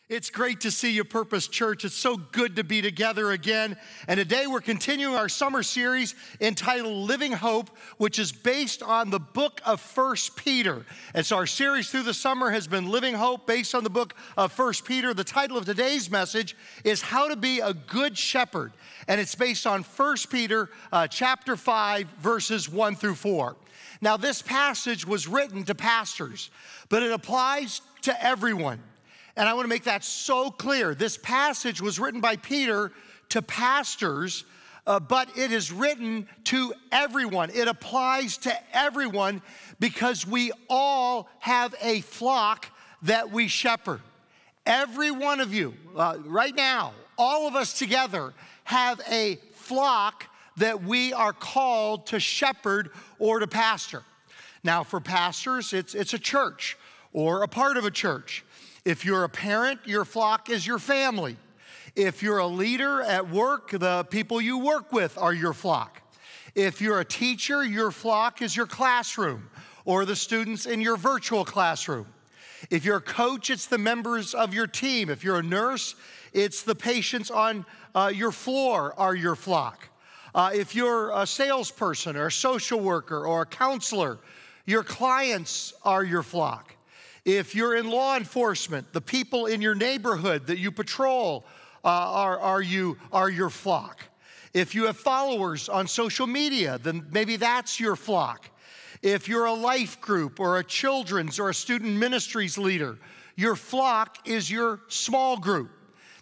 It's great to see you, Purpose Church. It's so good to be together again. And today we're continuing our summer series entitled Living Hope, which is based on the book of 1 Peter. And so our series through the summer has been Living Hope based on the book of 1 Peter. The title of today's message is How to Be a Good Shepherd. And it's based on 1 Peter chapter 5, verses 1 through 4. Now, this passage was written to pastors, but it applies to everyone. And I want to make that so clear. This passage was written by Peter to pastors, but it is written to everyone. It applies to everyone because we all have a flock that we shepherd. Every one of you, right now, all of us together have a flock that we are called to shepherd or to pastor. Now, for pastors, it's a church or a part of a church. If you're a parent, your flock is your family. If you're a leader at work, the people you work with are your flock. If you're a teacher, your flock is your classroom or the students in your virtual classroom. If you're a coach, it's the members of your team. If you're a nurse, it's the patients on your floor are your flock. If you're a salesperson or a social worker or a counselor, your clients are your flock. If you're in law enforcement, the people in your neighborhood that you patrol are your flock. If you have followers on social media, then maybe that's your flock. If you're a life group or a children's or a student ministries leader, your flock is your small group.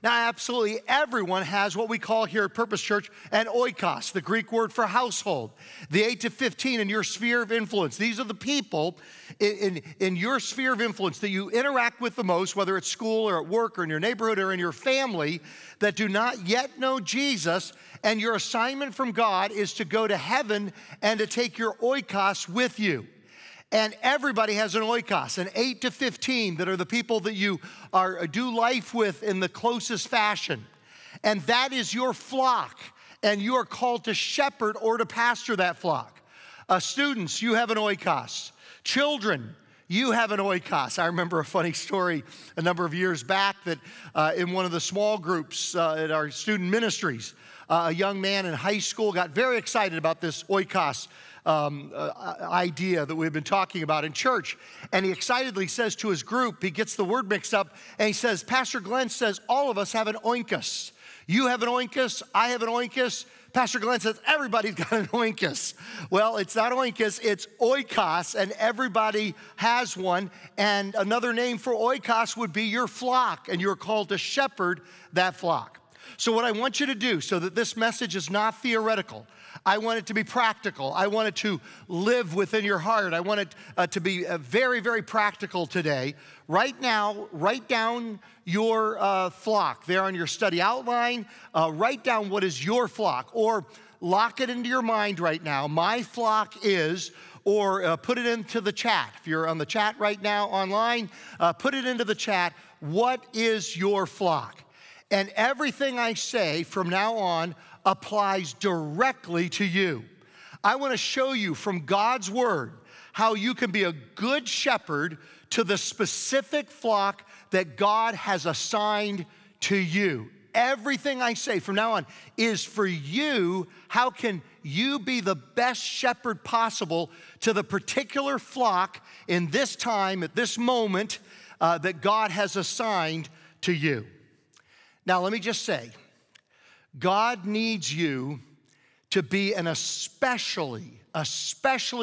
Now, absolutely everyone has what we call here at Purpose Church an oikos, the Greek word for household. The 8 to 15 in your sphere of influence. These are the people in your sphere of influence that you interact with the most, whether it's school or at work or in your neighborhood or in your family, that do not yet know Jesus. And your assignment from God is to go to heaven and to take your oikos with you. And everybody has an oikos, an 8 to 15 that are the people that you do life with in the closest fashion. And that is your flock. And you are called to shepherd or to pastor that flock. Students, you have an oikos. Children, you have an oikos. I remember a funny story a number of years back that in one of the small groups at our student ministries, a young man in high school got very excited about this oikos idea that we've been talking about in church. And he excitedly says to his group, he gets the word mixed up, and he says, Pastor Glenn says all of us have an oikos. You have an oikos, I have an oikos. Pastor Glenn says everybody's got an oikos. Well, it's not oikos, it's oikos, and everybody has one. And another name for oikos would be your flock, and you're called to shepherd that flock. So what I want you to do, so that this message is not theoretical, I want it to be practical. I want it to live within your heart. I want it to be very, very practical today. Right now, write down your flock there on your study outline. Write down what is your flock, or lock it into your mind right now. My flock is, or put it into the chat. If you're on the chat right now online, put it into the chat. What is your flock? And everything I say from now on applies directly to you. I want to show you from God's word how you can be a good shepherd to the specific flock that God has assigned to you. Everything I say from now on is for you. How can you be the best shepherd possible to the particular flock in this time, at this moment, that God has assigned to you? Now, let me just say, God needs you to be an especially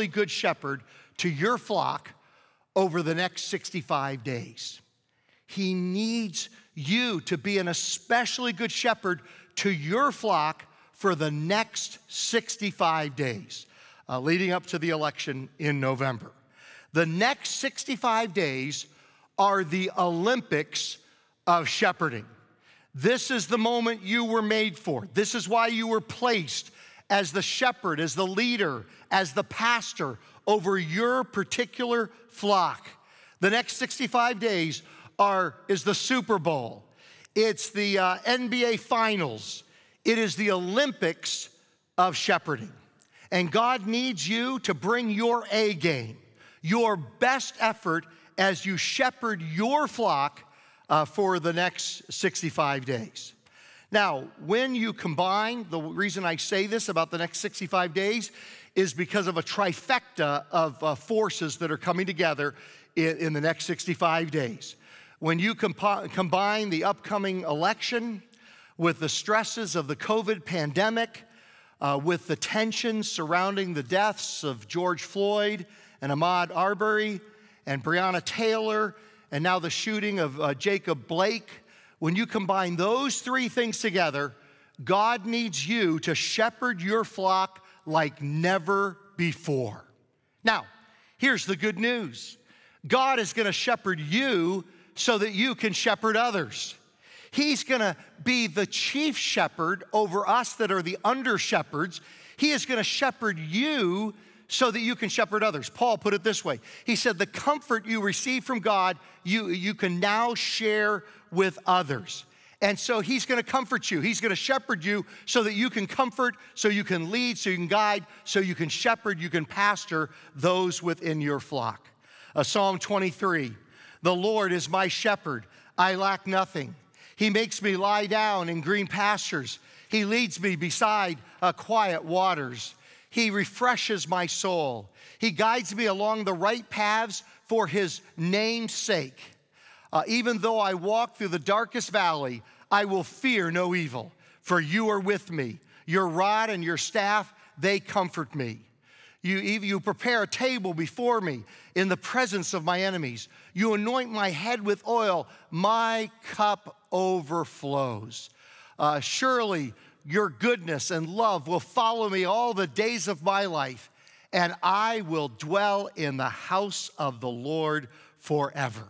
good shepherd to your flock over the next 65 days. He needs you to be an especially good shepherd to your flock for the next 65 days, leading up to the election in November. The next 65 days are the Olympics of shepherding. This is the moment you were made for. This is why you were placed as the shepherd, as the leader, as the pastor over your particular flock. The next 65 days is the Super Bowl. It's the NBA Finals. It is the Olympics of shepherding. And God needs you to bring your A game, your best effort as you shepherd your flock for the next 65 days. Now, when you combine, the reason I say this about the next 65 days is because of a trifecta of forces that are coming together in the next 65 days. When you combine the upcoming election with the stresses of the COVID pandemic, with the tensions surrounding the deaths of George Floyd and Ahmaud Arbery and Breonna Taylor, and now the shooting of Jacob Blake, when you combine those three things together, God needs you to shepherd your flock like never before. Now, here's the good news. God is going to shepherd you so that you can shepherd others. He's going to be the chief shepherd over us that are the under shepherds. He is going to shepherd you so that you can shepherd others. Paul put it this way. He said, the comfort you receive from God, you can now share with others. And so he's going to comfort you. He's going to shepherd you so that you can comfort, so you can lead, so you can guide, so you can shepherd, you can pastor those within your flock. Psalm 23, the Lord is my shepherd, I lack nothing. He makes me lie down in green pastures. He leads me beside quiet waters. He refreshes my soul. He guides me along the right paths for his name's sake. Even though I walk through the darkest valley, I will fear no evil, for you are with me. Your rod and your staff, they comfort me. You prepare a table before me in the presence of my enemies. You anoint my head with oil. My cup overflows. Surely your goodness and love will follow me all the days of my life, and I will dwell in the house of the Lord forever.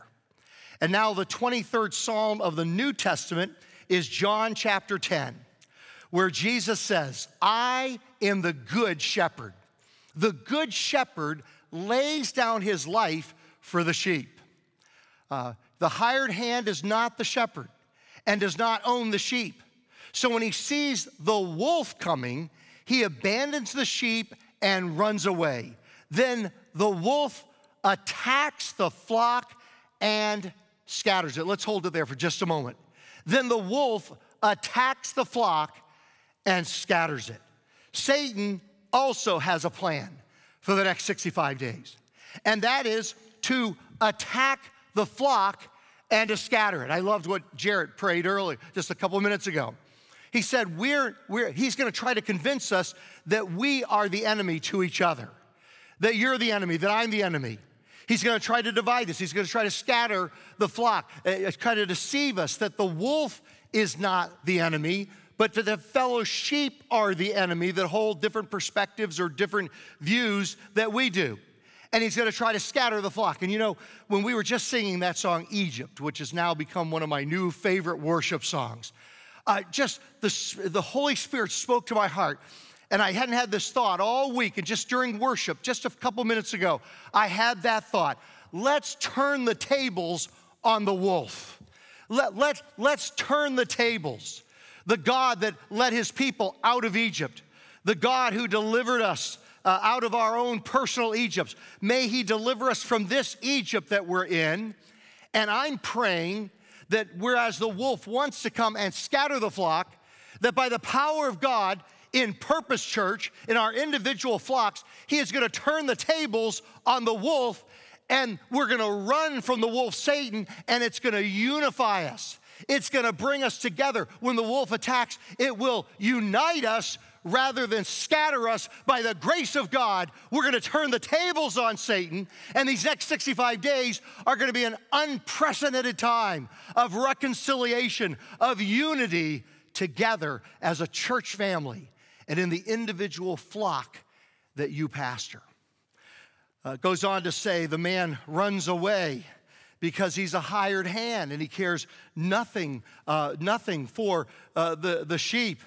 And now the 23rd Psalm of the New Testament is John chapter 10, where Jesus says, I am the good shepherd. The good shepherd lays down his life for the sheep. The hired hand is not the shepherd and does not own the sheep. So when he sees the wolf coming, he abandons the sheep and runs away. Then the wolf attacks the flock and scatters it. Let's hold it there for just a moment. Then the wolf attacks the flock and scatters it. Satan also has a plan for the next 65 days, and that is to attack the flock and to scatter it. I loved what Jarrett prayed earlier, just a couple of minutes ago. He said, he's going to try to convince us that we are the enemy to each other, that you're the enemy, that I'm the enemy. He's going to try to divide us. He's going to try to scatter the flock, try to deceive us that the wolf is not the enemy, but that the fellow sheep are the enemy that hold different perspectives or different views that we do. And he's going to try to scatter the flock. And you know, when we were just singing that song, Egypt, which has now become one of my new favorite worship songs, the Holy Spirit spoke to my heart. And I hadn't had this thought all week, and just during worship, just a couple minutes ago, I had that thought. Let's turn the tables on the wolf. Let's turn the tables. The God that led his people out of Egypt, the God who delivered us out of our own personal Egypts. May he deliver us from this Egypt that we're in. And I'm praying that whereas the wolf wants to come and scatter the flock, that by the power of God, in Purpose Church, in our individual flocks, he is going to turn the tables on the wolf, and we're going to run from the wolf, Satan, and it's going to unify us. It's going to bring us together. When the wolf attacks, it will unite us rather than scatter us. By the grace of God, we're going to turn the tables on Satan, and these next 65 days are going to be an unprecedented time of reconciliation, of unity together as a church family and in the individual flock that you pastor. It goes on to say, the man runs away because he's a hired hand and he cares nothing for the sheep.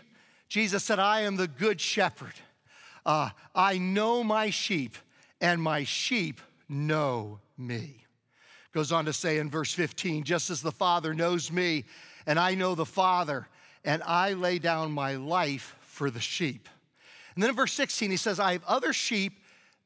Jesus said, I am the good shepherd. I know my sheep and my sheep know me. Goes on to say in verse 15, just as the Father knows me and I know the Father, and I lay down my life for the sheep. And then in verse 16, he says, I have other sheep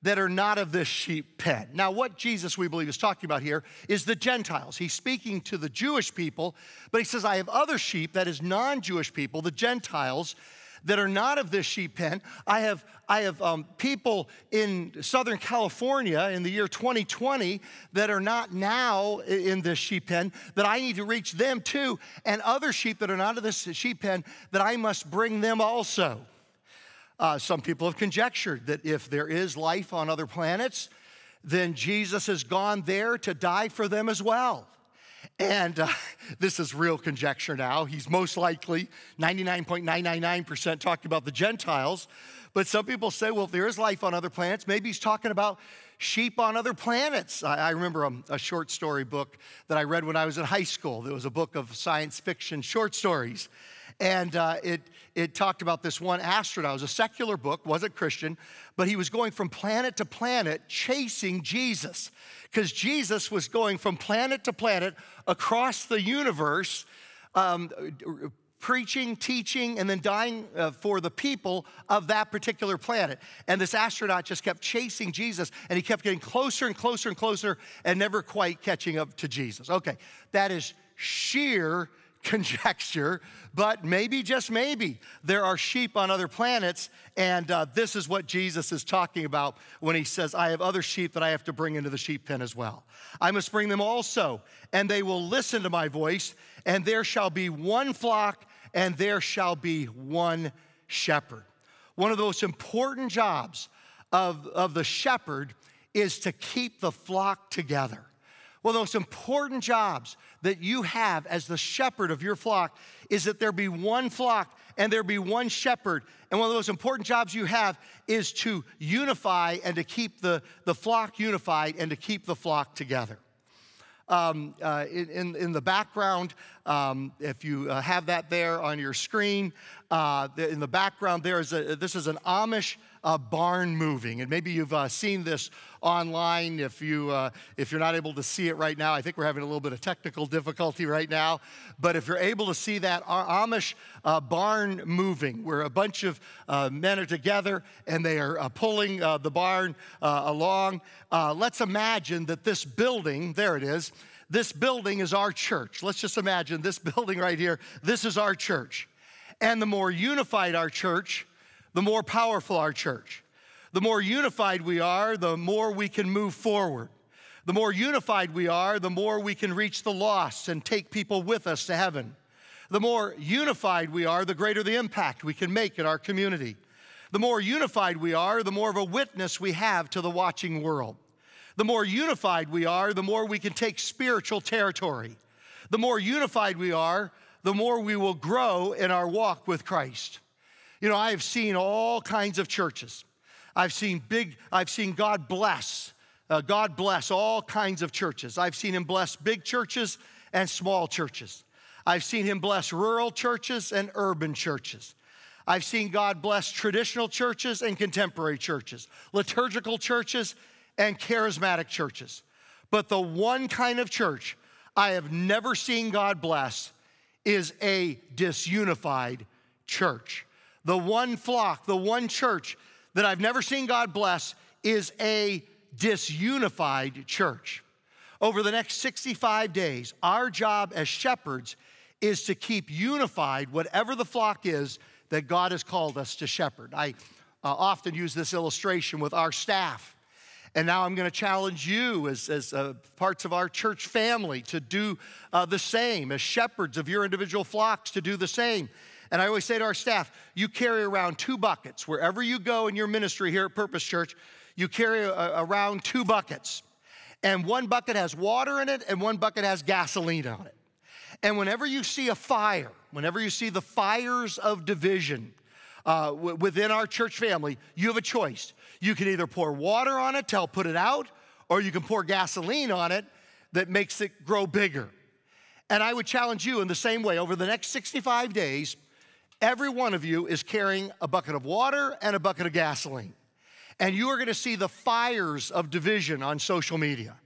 that are not of this sheep pen. Now, what Jesus, we believe, is talking about here is the Gentiles. He's speaking to the Jewish people, but he says, I have other sheep, that is non-Jewish people, the Gentiles, that are not of this sheep pen. I have people in Southern California in the year 2020 that are not now in this sheep pen, that I need to reach them too, and other sheep that are not of this sheep pen, that I must bring them also. Some people have conjectured that if there is life on other planets, then Jesus has gone there to die for them as well. And this is real conjecture now. He's most likely 99.999% talking about the Gentiles. But some people say, well, if there is life on other planets, maybe he's talking about sheep on other planets. I remember a short story book that I read when I was in high school. There was a book of science fiction short stories. And it talked about this one astronaut. It was a secular book, wasn't Christian, but he was going from planet to planet chasing Jesus, because Jesus was going from planet to planet across the universe, preaching, teaching, and then dying for the people of that particular planet. And this astronaut just kept chasing Jesus, and he kept getting closer and closer and closer and never quite catching up to Jesus. Okay, that is sheer conjecture, but maybe, just maybe, there are sheep on other planets, and this is what Jesus is talking about when he says, I have other sheep that I have to bring into the sheep pen as well. I must bring them also, and they will listen to my voice, and there shall be one flock, and there shall be one shepherd. One of the most important jobs of the shepherd is to keep the flock together. One of the most important jobs that you have as the shepherd of your flock is that there be one flock and there be one shepherd. And one of the most important jobs you have is to unify and to keep the flock unified and to keep the flock together. In the background, if you have that there on your screen, in the background this is an Amish barn moving, and maybe you've seen this online. If you're not able to see it right now, I think we're having a little bit of technical difficulty right now. But if you're able to see that Amish barn moving, where a bunch of men are together and they are pulling the barn along, let's imagine that this building, there it is. This building is our church. Let's just imagine this building right here. This is our church. And the more unified our church, the more powerful our church. The more unified we are, the more we can move forward. The more unified we are, the more we can reach the lost and take people with us to heaven. The more unified we are, the greater the impact we can make in our community. The more unified we are, the more of a witness we have to the watching world. The more unified we are, the more we can take spiritual territory. The more unified we are, the more we will grow in our walk with Christ. You know, I have seen all kinds of churches. I've seen God bless all kinds of churches. I've seen him bless big churches and small churches. I've seen him bless rural churches and urban churches. I've seen God bless traditional churches and contemporary churches, liturgical churches and charismatic churches. But the one kind of church I have never seen God bless is a disunified church. The one flock, the one church that I've never seen God bless is a disunified church. Over the next 65 days, our job as shepherds is to keep unified whatever the flock is that God has called us to shepherd. I often use this illustration with our staff. And now I'm going to challenge you as parts of our church family to do the same, as shepherds of your individual flocks to do the same. And I always say to our staff, you carry around 2 buckets. Wherever you go in your ministry here at Purpose Church, you carry around 2 buckets. And one bucket has water in it and one bucket has gasoline on it. And whenever you see a fire, whenever you see the fires of division within our church family, you have a choice. You can either pour water on it to help put it out, or you can pour gasoline on it that makes it grow bigger. And I would challenge you in the same way. Over the next 65 days, every one of you is carrying a bucket of water and a bucket of gasoline. And you are going to see the fires of division on social media.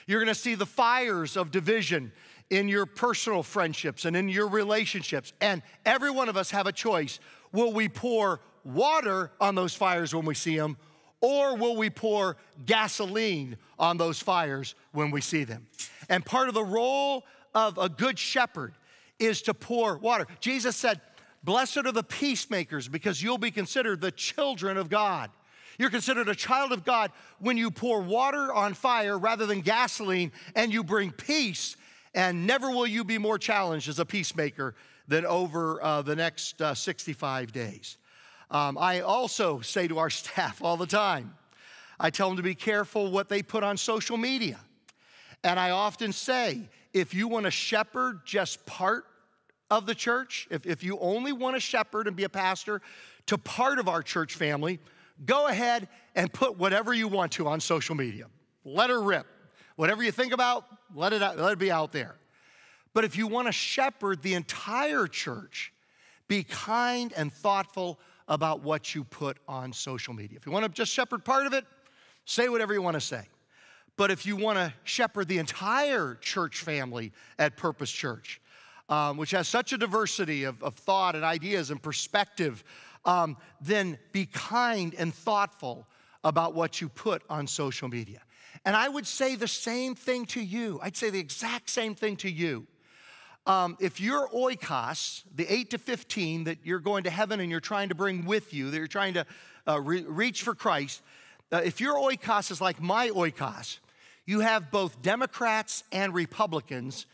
You're going to see the fires of division in your personal friendships and in your relationships. And every one of us have a choice. Will we pour water on those fires when we see them, Or will we pour gasoline on those fires when we see them? And part of the role of a good shepherd is to pour water. Jesus said, blessed are the peacemakers, because you'll be considered the children of God. You're considered a child of God when you pour water on fire rather than gasoline, and you bring peace. And never will you be more challenged as a peacemaker than over the next 65 days. I also say to our staff all the time, I tell them to be careful what they put on social media. And I often say, if you want to shepherd just part of the church, if you only want to shepherd and be a pastor to part of our church family, go ahead and put whatever you want to on social media. Let her rip. Whatever you think about, let it be out there. But if you want to shepherd the entire church, be kind and thoughtful about what you put on social media. If you want to just shepherd part of it, say whatever you want to say. But if you want to shepherd the entire church family at Purpose Church, which has such a diversity of thought and ideas and perspective, then be kind and thoughtful about what you put on social media. And I would say the same thing to you. I'd say the exact same thing to you. If your oikos, the 8 to 15 that you're going to heaven and you're trying to bring with you, that you're trying to reach for Christ, if your oikos is like my oikos, you have both Democrats and Republicans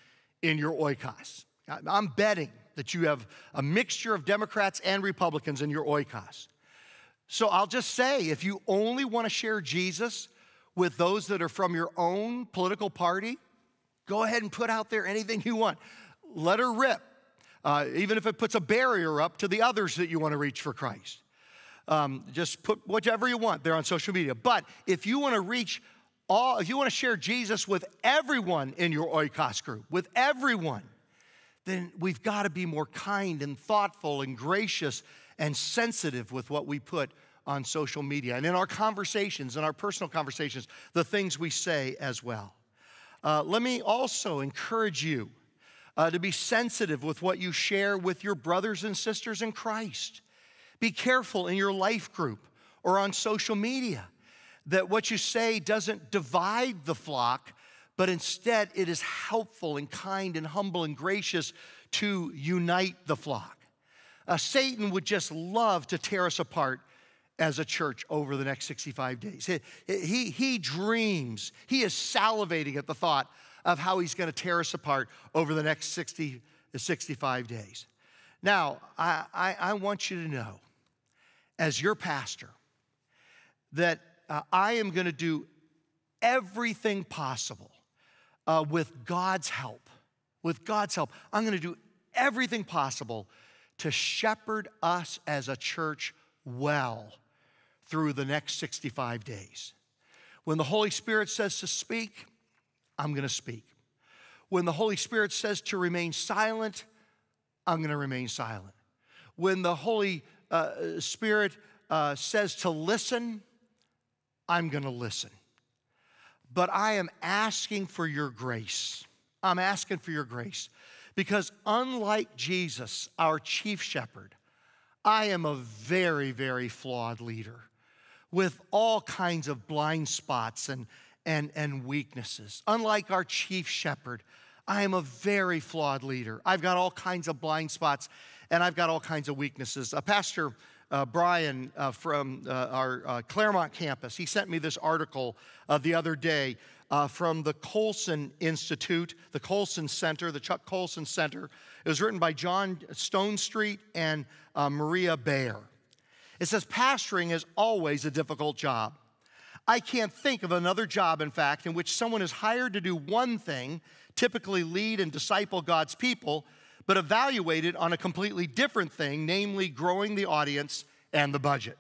in your oikos. I'm betting that you have a mixture of Democrats and Republicans in your oikos. So I'll just say, if you only want to share Jesus with those that are from your own political party, go ahead and put out there anything you want. Let her rip, even if it puts a barrier up to the others that you want to reach for Christ. Just put whatever you want there on social media. But if you want to reach all, if you want to share Jesus with everyone in your oikos group, with everyone, then we've got to be more kind and thoughtful and gracious and sensitive with what we put on social media. And in our conversations, in our personal conversations, the things we say as well. Let me also encourage you to be sensitive with what you share with your brothers and sisters in Christ. Be careful in your life group or on social media that what you say doesn't divide the flock, but instead it is helpful and kind and humble and gracious to unite the flock. Satan would just love to tear us apart as a church over the next 65 days. He dreams, he is salivating at the thought of how he's going to tear us apart over the next 60 to 65 days. Now, I want you to know, as your pastor, that I am going to do everything possible with God's help. With God's help, I'm going to do everything possible to shepherd us as a church well through the next 65 days. When the Holy Spirit says to speak, I'm going to speak. When the Holy Spirit says to remain silent, I'm going to remain silent. When the Holy Spirit says to listen, I'm going to listen. But I am asking for your grace. I'm asking for your grace. Because unlike Jesus, our chief shepherd, I am a very, very flawed leader with all kinds of blind spots and weaknesses. Unlike our chief shepherd, I am a very flawed leader. I've got all kinds of blind spots and I've got all kinds of weaknesses. Pastor Brian from our Claremont campus, he sent me this article the other day from the Colson Institute, the Colson Center, the Chuck Colson Center. It was written by John Stonestreet and Maria Bayer. It says, pastoring is always a difficult job. I can't think of another job, in fact, in which someone is hired to do one thing, typically lead and disciple God's people, but evaluated on a completely different thing, namely growing the audience and the budget.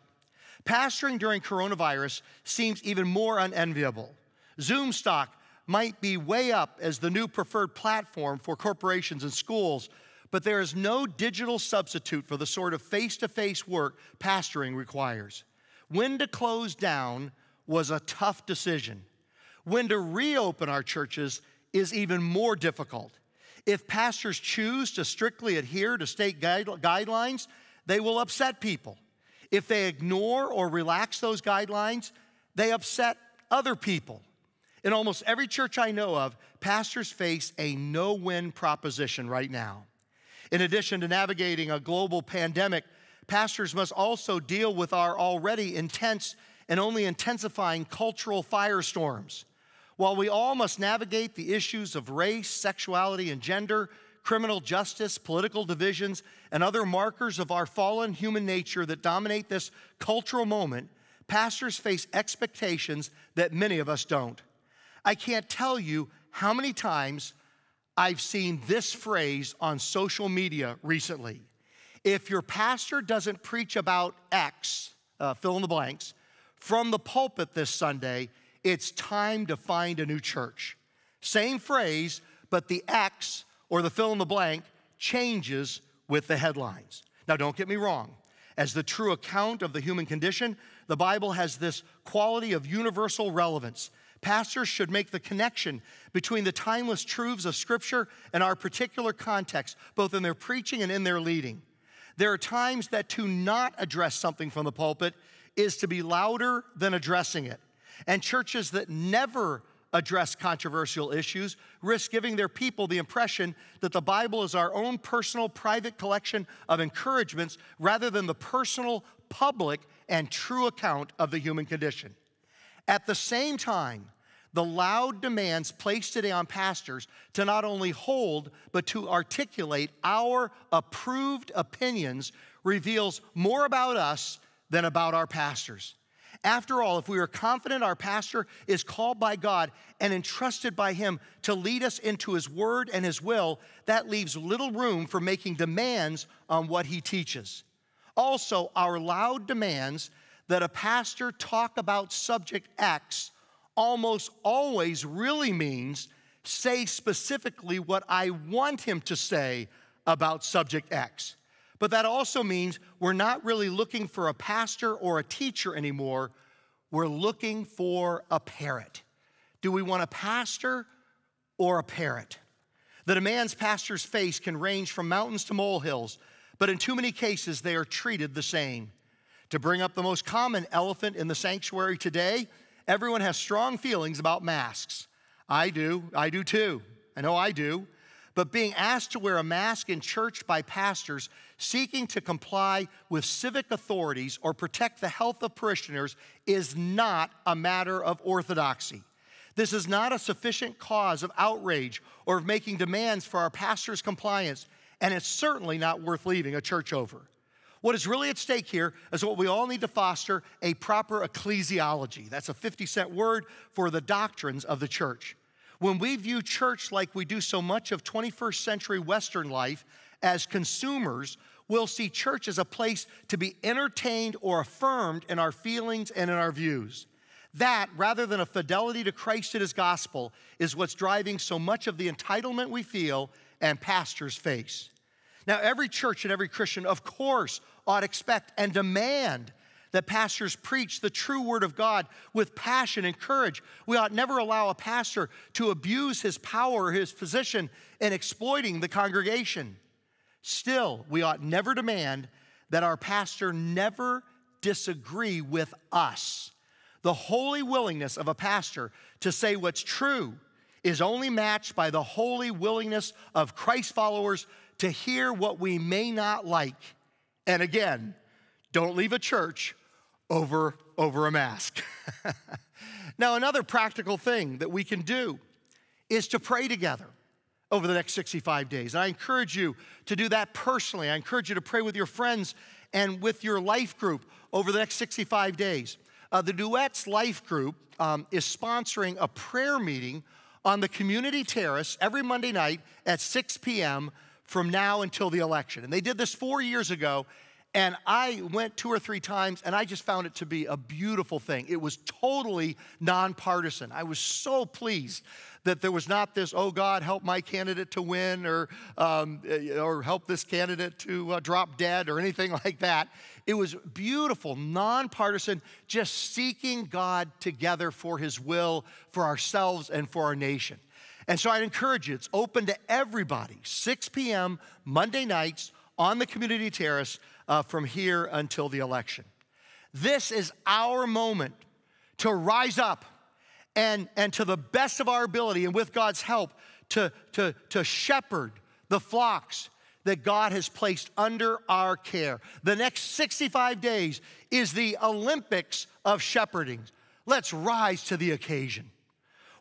Pastoring during coronavirus seems even more unenviable. Zoom stock might be way up as the new preferred platform for corporations and schools, but there is no digital substitute for the sort of face-to-face work pastoring requires. When to close down was a tough decision. When to reopen our churches is even more difficult. If pastors choose to strictly adhere to state guidelines, they will upset people. If they ignore or relax those guidelines, they upset other people. In almost every church I know of, pastors face a no-win proposition right now. In addition to navigating a global pandemic, pastors must also deal with our already intense and only intensifying cultural firestorms. While we all must navigate the issues of race, sexuality, and gender, criminal justice, political divisions, and other markers of our fallen human nature that dominate this cultural moment, pastors face expectations that many of us don't. I can't tell you how many times I've seen this phrase on social media recently. If your pastor doesn't preach about X, fill in the blanks, from the pulpit this Sunday, it's time to find a new church. Same phrase, but the X or the fill in the blank changes with the headlines. Now, don't get me wrong. As the true account of the human condition, the Bible has this quality of universal relevance. Pastors should make the connection between the timeless truths of Scripture and our particular context, both in their preaching and in their leading. There are times that to not address something from the pulpit is to be louder than addressing it. And churches that never address controversial issues risk giving their people the impression that the Bible is our own personal, private collection of encouragements rather than the personal, public, and true account of the human condition. At the same time, the loud demands placed today on pastors to not only hold, but to articulate our approved opinions reveals more about us than about our pastors. After all, if we are confident our pastor is called by God and entrusted by Him to lead us into His word and His will, that leaves little room for making demands on what He teaches. Also, our loud demands that a pastor talk about subject X almost always really means say specifically what I want him to say about subject X. But that also means we're not really looking for a pastor or a teacher anymore. We're looking for a parrot. Do we want a pastor or a parrot? The demands pastors face can range from mountains to molehills, but in too many cases, they are treated the same. To bring up the most common elephant in the sanctuary today, everyone has strong feelings about masks. I do too. I know I do. But being asked to wear a mask in church by pastors seeking to comply with civic authorities or protect the health of parishioners is not a matter of orthodoxy. This is not a sufficient cause of outrage or of making demands for our pastor's compliance, and it's certainly not worth leaving a church over. What is really at stake here is what we all need to foster, a proper ecclesiology. That's a 50-cent word for the doctrines of the church. When we view church like we do so much of 21st century Western life as consumers, we'll see church as a place to be entertained or affirmed in our feelings and in our views. That, rather than a fidelity to Christ and His gospel, is what's driving so much of the entitlement we feel and pastors face. Now, every church and every Christian, of course, ought to expect and demand that pastors preach the true word of God with passion and courage. We ought never allow a pastor to abuse his power or his position in exploiting the congregation. Still, we ought never demand that our pastor never disagree with us. The holy willingness of a pastor to say what's true is only matched by the holy willingness of Christ followers to hear what we may not like. And again, don't leave a church over a mask. Now, another practical thing that we can do is to pray together over the next 65 days. And I encourage you to do that personally. I encourage you to pray with your friends and with your life group over the next 65 days. The Duets Life Group is sponsoring a prayer meeting on the community terrace every Monday night at 6 p.m. from now until the election. And they did this 4 years ago, and I went 2 or 3 times, and I just found it to be a beautiful thing. It was totally nonpartisan. I was so pleased that there was not this, oh God, help my candidate to win, or help this candidate to drop dead, or anything like that. It was beautiful, nonpartisan, just seeking God together for His will, for ourselves, and for our nation. And so I'd encourage you, it's open to everybody, 6 p.m. Monday nights on the community terrace from here until the election. This is our moment to rise up and to the best of our ability and with God's help to shepherd the flocks that God has placed under our care. The next 65 days is the Olympics of shepherding. Let's rise to the occasion.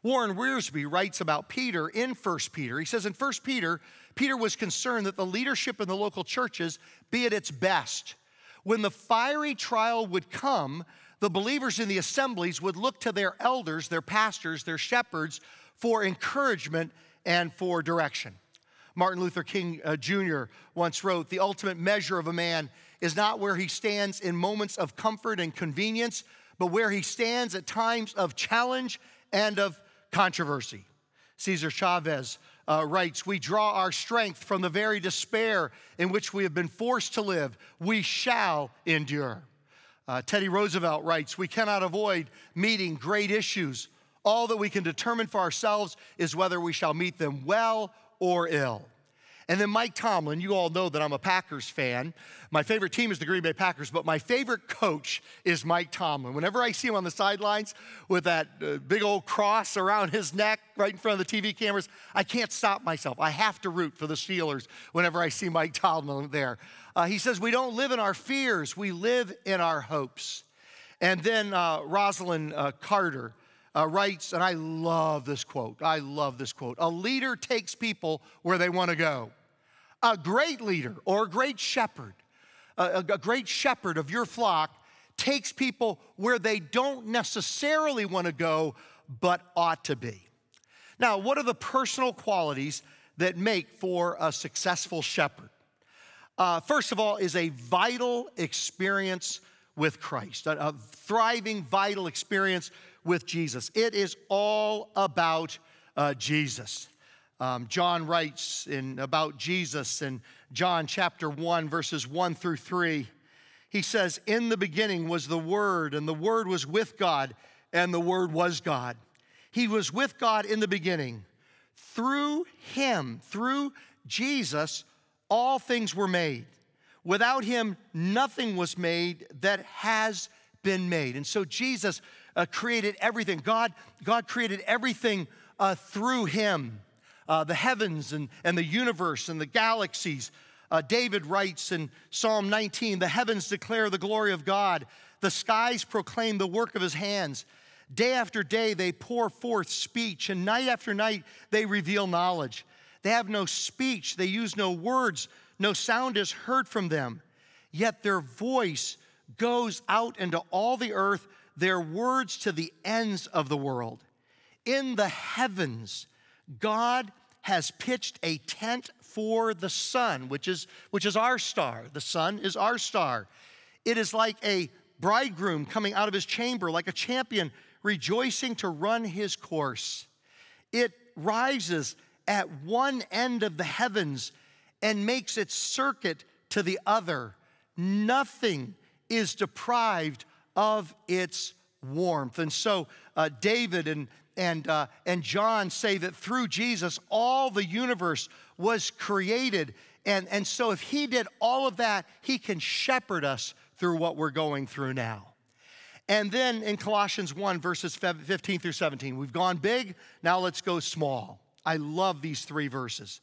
Warren Wiersbe writes about Peter in 1 Peter. He says in 1 Peter, Peter was concerned that the leadership in the local churches be at its best. When the fiery trial would come, the believers in the assemblies would look to their elders, their pastors, their shepherds for encouragement and for direction. Martin Luther King Jr. once wrote, "The ultimate measure of a man is not where he stands in moments of comfort and convenience, but where he stands at times of challenge and of controversy." Cesar Chavez writes, "We draw our strength from the very despair in which we have been forced to live. We shall endure." Teddy Roosevelt writes, "We cannot avoid meeting great issues. All that we can determine for ourselves is whether we shall meet them well or ill." And then Mike Tomlin, you all know that I'm a Packers fan. My favorite team is the Green Bay Packers, but my favorite coach is Mike Tomlin. Whenever I see him on the sidelines with that big old cross around his neck right in front of the TV cameras, I can't stop myself. I have to root for the Steelers whenever I see Mike Tomlin there. He says, "We don't live in our fears, we live in our hopes." And then Rosalind Carter writes, and I love this quote. I love this quote. "A leader takes people where they want to go. A great leader or a great shepherd, a great shepherd of your flock takes people where they don't necessarily want to go, but ought to be." Now, what are the personal qualities that make for a successful shepherd? First of all, is a vital experience with Christ, a thriving, vital experience with Jesus. It is all about Jesus. John writes about Jesus in John chapter 1, verses 1 through 3. He says, "In the beginning was the Word, and the Word was with God, and the Word was God. He was with God in the beginning. Through him, through Jesus, all things were made. Without him, nothing was made that has been made." And so Jesus created everything. God created everything through him. The heavens and the universe and the galaxies. David writes in Psalm 19, "The heavens declare the glory of God. The skies proclaim the work of his hands. Day after day they pour forth speech, and night after night they reveal knowledge. They have no speech, they use no words, no sound is heard from them. Yet their voice goes out into all the earth, their words to the ends of the world. In the heavens, God has pitched a tent for the sun, which is our star. The sun is our star. It is like a bridegroom coming out of his chamber, like a champion rejoicing to run his course. It rises at one end of the heavens and makes its circuit to the other. Nothing is deprived of its warmth." And so David and John say that through Jesus, all the universe was created. And so if he did all of that, he can shepherd us through what we're going through now. And then in Colossians 1, verses 15 through 17, we've gone big, now let's go small. I love these three verses.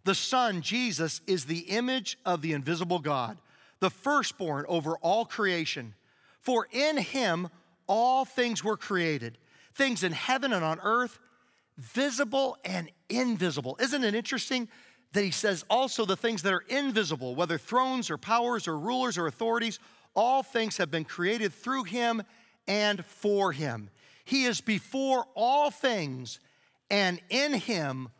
"The Son, Jesus, is the image of the invisible God, the firstborn over all creation. For in him all things were created, things in heaven and on earth, visible and invisible." Isn't it interesting that he says also the things that are invisible, whether thrones or powers or rulers or authorities, all things have been created through him and for him. He is before all things, and in him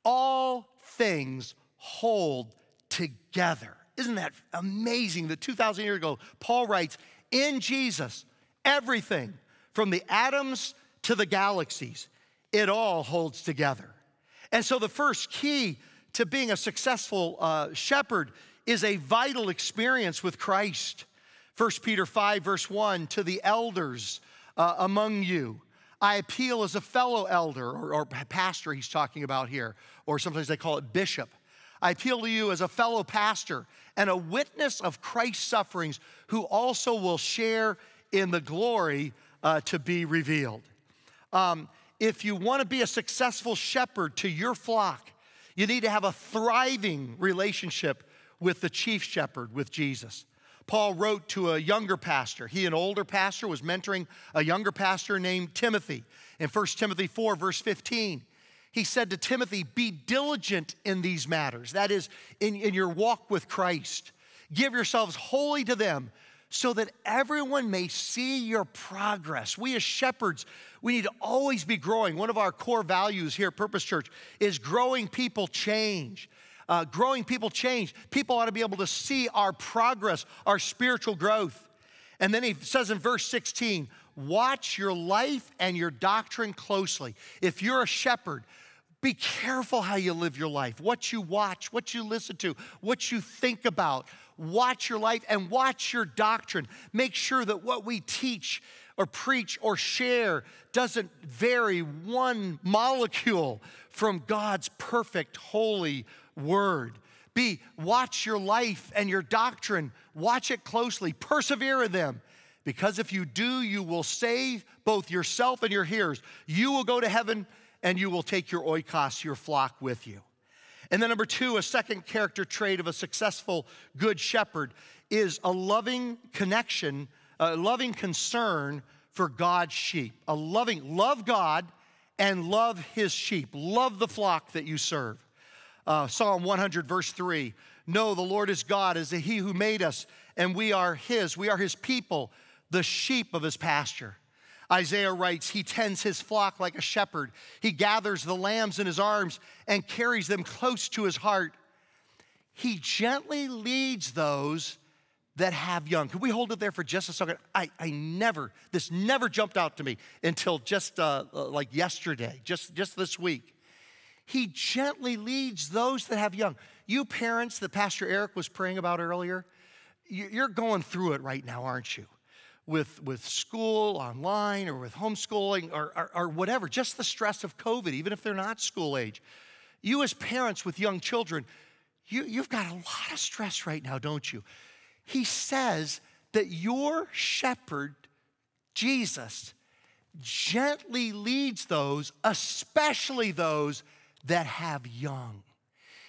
all things hold together. Isn't that amazing that 2,000 years ago, Paul writes, in Jesus, everything from the atoms to the galaxies, it all holds together. And so the first key to being a successful shepherd is a vital experience with Christ. 1 Peter 5, verse 1, "To the elders among you, I appeal as a fellow elder," or pastor he's talking about here, or sometimes they call it bishop. I appeal to you as a fellow pastor and a witness of Christ's sufferings, who also will share in the glory to be revealed. If you want to be a successful shepherd to your flock, you need to have a thriving relationship with the chief shepherd, with Jesus. Paul wrote to a younger pastor. He, an older pastor, was mentoring a younger pastor named Timothy. In 1 Timothy 4, verse 15, he said to Timothy, be diligent in these matters. That is, in your walk with Christ. Give yourselves wholly to them, so that everyone may see your progress. We as shepherds, we need to always be growing. One of our core values here at Purpose Church is growing people change. Growing people change. People ought to be able to see our progress, our spiritual growth. And then he says in verse 16, watch your life and your doctrine closely. If you're a shepherd, be careful how you live your life, what you watch, what you listen to, what you think about. Watch your life and watch your doctrine. Make sure that what we teach or preach or share doesn't vary one molecule from God's perfect, holy word. Watch your life and your doctrine. Watch it closely. Persevere in them. Because if you do, you will save both yourself and your hearers. You will go to heaven, and you will take your oikos, your flock, with you. And then number two, a second character trait of a successful good shepherd is a loving connection, a loving concern for God's sheep. Love God and love his sheep. Love the flock that you serve. Psalm 100, verse 3. No, the Lord is God, is he who made us, and we are his people, the sheep of his pasture. Isaiah writes, he tends his flock like a shepherd. He gathers the lambs in his arms and carries them close to his heart. He gently leads those that have young. Could we hold it there for just a second? This never jumped out to me until just like yesterday, just this week. He gently leads those that have young. You parents that Pastor Eric was praying about earlier, you're going through it right now, aren't you? With school online or with homeschooling or whatever, just the stress of COVID, even if they're not school age. You as parents with young children, you've got a lot of stress right now, don't you? He says that your shepherd, Jesus, gently leads those, especially those that have young.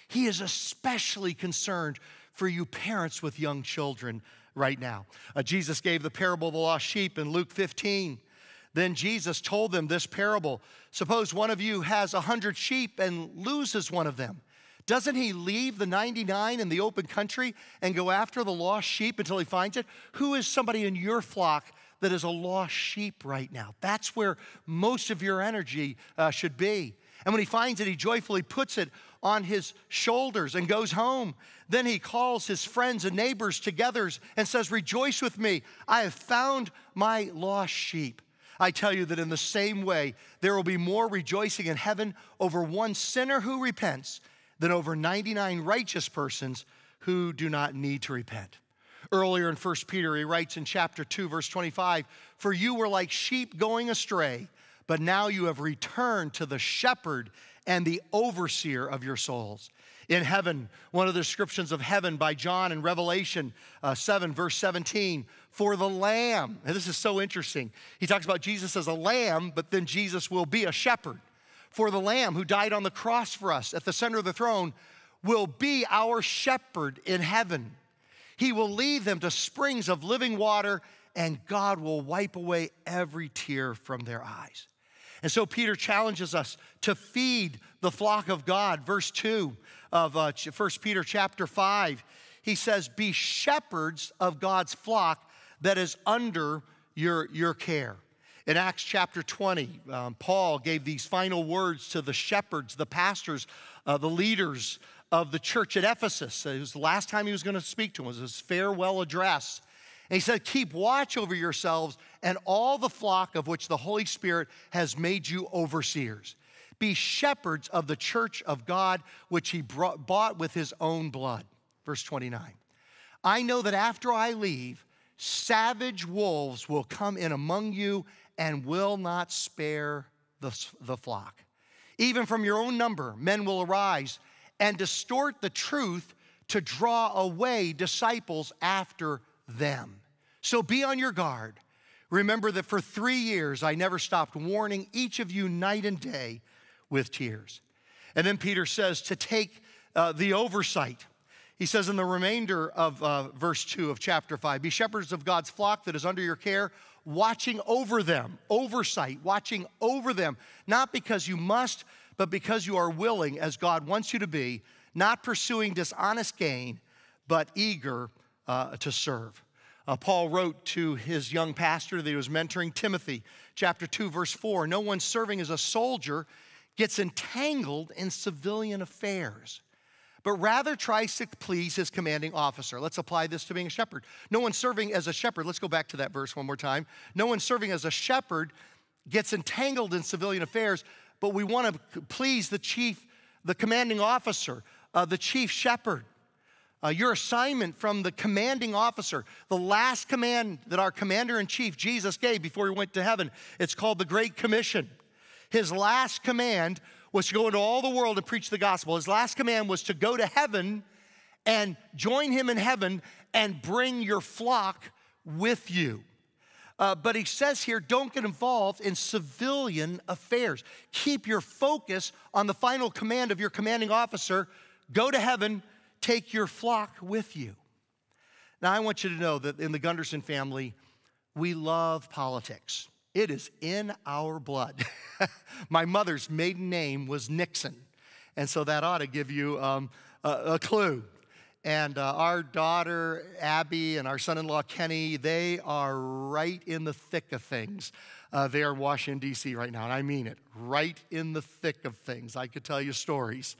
He is especially concerned for you parents with young children right now. Jesus gave the parable of the lost sheep in Luke 15. Then Jesus told them this parable. Suppose one of you has 100 sheep and loses one of them. Doesn't he leave the 99 in the open country and go after the lost sheep until he finds it? Who is somebody in your flock that is a lost sheep right now? That's where most of your energy should be. And when he finds it, he joyfully puts it on his shoulders and goes home. Then he calls his friends and neighbors together and says, rejoice with me, I have found my lost sheep. I tell you that in the same way, there will be more rejoicing in heaven over one sinner who repents than over 99 righteous persons who do not need to repent. Earlier in 1 Peter, he writes in chapter 2, verse 25, for you were like sheep going astray, but now you have returned to the shepherd and the overseer of your souls. In heaven, one of the descriptions of heaven by John in Revelation 7, verse 17, for the Lamb, and this is so interesting. He talks about Jesus as a lamb, but then Jesus will be a shepherd. For the Lamb who died on the cross for us at the center of the throne will be our shepherd in heaven. He will lead them to springs of living water, and God will wipe away every tear from their eyes. And so Peter challenges us to feed the flock of God. Verse 2 of 1 Peter chapter 5, he says, be shepherds of God's flock that is under your care. In Acts chapter 20, Paul gave these final words to the shepherds, the pastors, the leaders of the church at Ephesus. It was the last time he was going to speak to them. It was his farewell address. And he said, keep watch over yourselves and all the flock of which the Holy Spirit has made you overseers. Be shepherds of the church of God, which he bought with his own blood. Verse 29. I know that after I leave, savage wolves will come in among you and will not spare the flock. Even from your own number, men will arise and distort the truth to draw away disciples after them. So be on your guard. Remember that for 3 years, I never stopped warning each of you night and day with tears. And then Peter says to take the oversight. He says in the remainder of verse 2 of chapter 5, be shepherds of God's flock that is under your care, watching over them, oversight, watching over them, not because you must, but because you are willing, as God wants you to be, not pursuing dishonest gain, but eager to serve. Paul wrote to his young pastor that he was mentoring, Timothy, chapter 2, verse 4, no one serving as a soldier gets entangled in civilian affairs, but rather tries to please his commanding officer. Let's apply this to being a shepherd. No one serving as a shepherd, let's go back to that verse one more time. No one serving as a shepherd gets entangled in civilian affairs, but we want to please the commanding officer, the chief shepherd. Your assignment from the commanding officer, the last command that our commander-in-chief, Jesus, gave before he went to heaven, it's called the Great Commission. His last command was to go into all the world and preach the gospel. His last command was to go to heaven and join him in heaven and bring your flock with you. But he says here, don't get involved in civilian affairs. Keep your focus on the final command of your commanding officer. Go to heaven, take your flock with you. Now, I want you to know that in the Gunderson family, we love politics. It is in our blood. My mother's maiden name was Nixon, and so that ought to give you a clue. And our daughter, Abby, and our son-in-law, Kenny, they are right in the thick of things. They are in Washington, D.C. right now, and I mean it, right in the thick of things. I could tell you stories.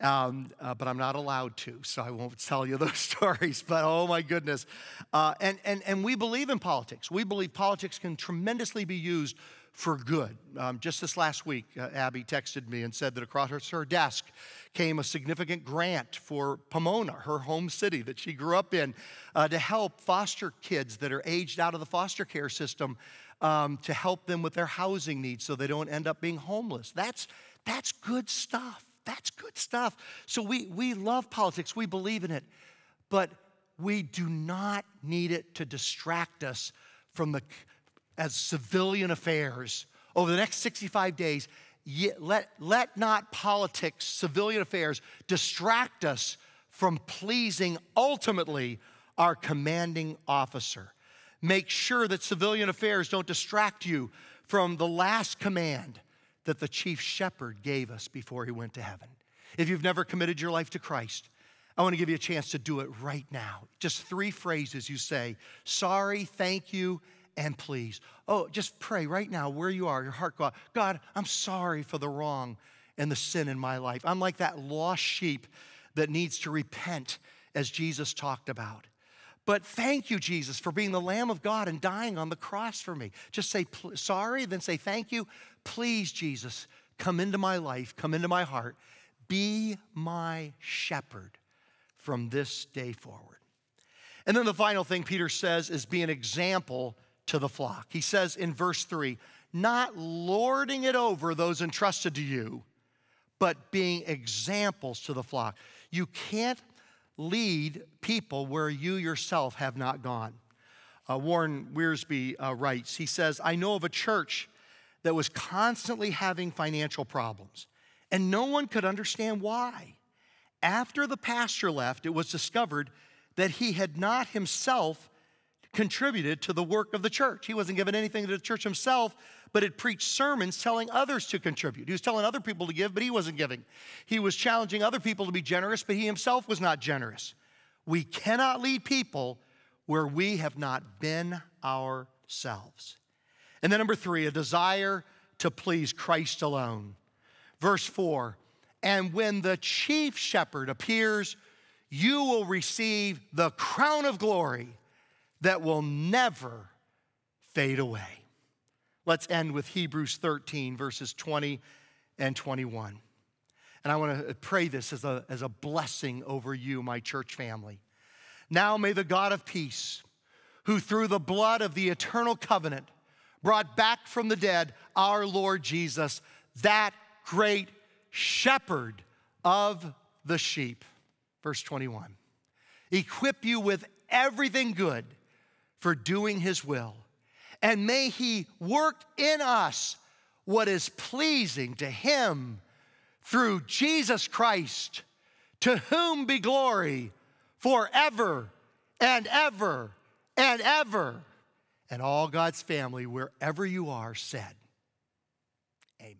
But I'm not allowed to, so I won't tell you those stories. But oh my goodness. And we believe in politics. We believe politics can tremendously be used for good. Just this last week, Abby texted me and said that across her desk came a significant grant for Pomona, her home city that she grew up in, to help foster kids that are aged out of the foster care system, to help them with their housing needs so they don't end up being homeless. That's good stuff. That's good stuff. So we love politics. We believe in it. But we do not need it to distract us from as civilian affairs. Over the next 65 days, let not politics, civilian affairs, distract us from pleasing ultimately our commanding officer. Make sure that civilian affairs don't distract you from the last command that the chief shepherd gave us before he went to heaven. If you've never committed your life to Christ, I want to give you a chance to do it right now. Just 3 phrases you say: sorry, thank you, and please. Oh, just pray right now where you are, your heart go out. God, I'm sorry for the wrong and the sin in my life. I'm like that lost sheep that needs to repent, as Jesus talked about. But thank you, Jesus, for being the Lamb of God and dying on the cross for me. Just say sorry, then say thank you. Please, Jesus, come into my life, come into my heart. Be my shepherd from this day forward. And then the final thing Peter says is be an example to the flock. He says in verse 3, not lording it over those entrusted to you, but being examples to the flock. You can't lead people where you yourself have not gone. Warren Wiersbe writes, he says, I know of a church that was constantly having financial problems, and no one could understand why. After the pastor left, it was discovered that he had not himself contributed to the work of the church. He wasn't giving anything to the church himself, but had preached sermons telling others to contribute. He was telling other people to give, but he wasn't giving. He was challenging other people to be generous, but he himself was not generous. We cannot lead people where we have not been ourselves. And then number 3, a desire to please Christ alone. Verse 4, and when the chief shepherd appears, you will receive the crown of glory that will never fade away. Let's end with Hebrews 13, verses 20 and 21. And I want to pray this as a blessing over you, my church family. Now may the God of peace, who through the blood of the eternal covenant brought back from the dead our Lord Jesus, that great shepherd of the sheep. Verse 21. Equip you with everything good for doing his will. And may he work in us what is pleasing to him through Jesus Christ, to whom be glory forever and ever and ever. And all God's family, wherever you are, said, amen.